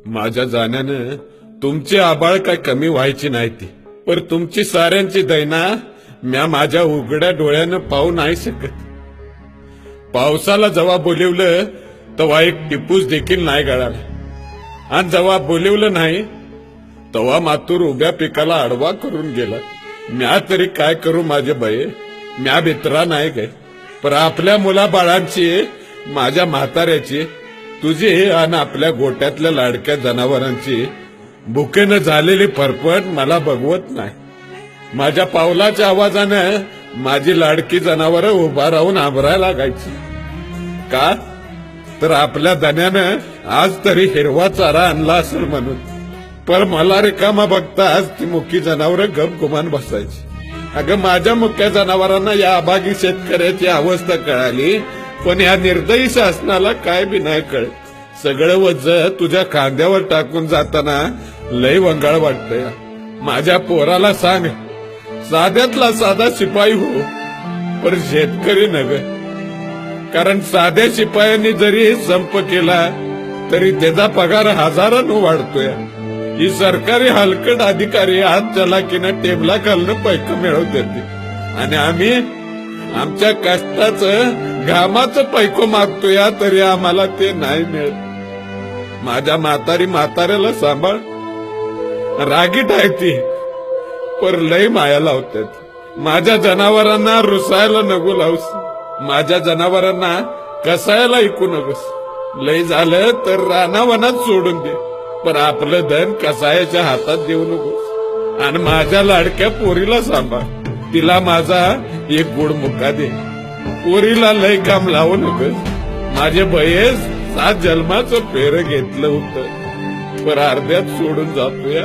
माझ्या जाण्यानं तुमची आबाळ काय कमी व्हायची नाही ती, पर तुमची साऱ्यांची दैना म्या माझ्या उघड्या डोळ्यानं पाहू नाही शकत. पावसाला जेव्हा बोलिवलं तेव्हा एक टिपूस देखील नाही गळाला, आणि जेव्हा बोलिवलं नाही तेव्हा मातूर उभ्या पिकाला आडवा करून गेला. म्या तरी काय करू माझे बये, म्या भित्रा नाही गे, पर आपल्या मुलाबाळांची, माझ्या म्हाताऱ्याची, तुझी आणि आपल्या गोट्यातल्या लाडक्या जनावरांची भुकेनं झालेली फरफट मला बघवत नाही. माझ्या पावलाच्या आवाजानं माझी लाडकी जनावरं उभा राहून आंबरायला लागायची. का तर आपल्या धन्यानं आज तरी हिरवा चारा आणला असेल म्हणून. पर मला रिकामा बघता आज ती मुकी जनावरं गप गुमान बसायची. अगं माझ्या मुक्या जनावरांना या अभागी शेतकऱ्याची अवस्था कळाली, पण या निर्दयी शासनाला काय बी नाही कळत. सगळं वज तुझ्या खांद्यावर टाकून जाताना लय वंगाळ वाटतंय. माझ्या पोराला सांग, साध्यातला साधा शिपाई हो, पर शेतकरी नग. कारण साध्या शिपायांनी जरी संप केला तरी त्याचा पगार हजारानं वाढतोय. ही सरकारी हलकट अधिकारी हात चलाकीनं टेबला खालनं पैक मिळवत देते, आणि आम्ही आमच्या कष्टाचं घामाचं पैको मागतोय, तरी आम्हाला ते नाही मिळत. माझ्या म्हाताऱ्याला सांभाळ. रागीट आहे ती, पर लय माया लावतात. माझ्या जनावरांना रुसायला नको लावूस, माझ्या जनावरांना कसायला ऐकू नकोस. लय झालं तर रानावनात सोडून दे, पण आपलं धन कसायाच्या हातात देऊ नकोस. आणि माझ्या लाडक्या पोरीला सांभाळ, तिला माझा एक गोड मुका दे. पोरीला लय काम लावू नकोस. माझे बयेस 7 जन्माचं फेर घेतलं होतं, पण अर्ध्यात सोडून जातोय.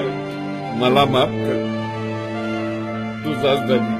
मला माफ कर. तुझाच धन्य.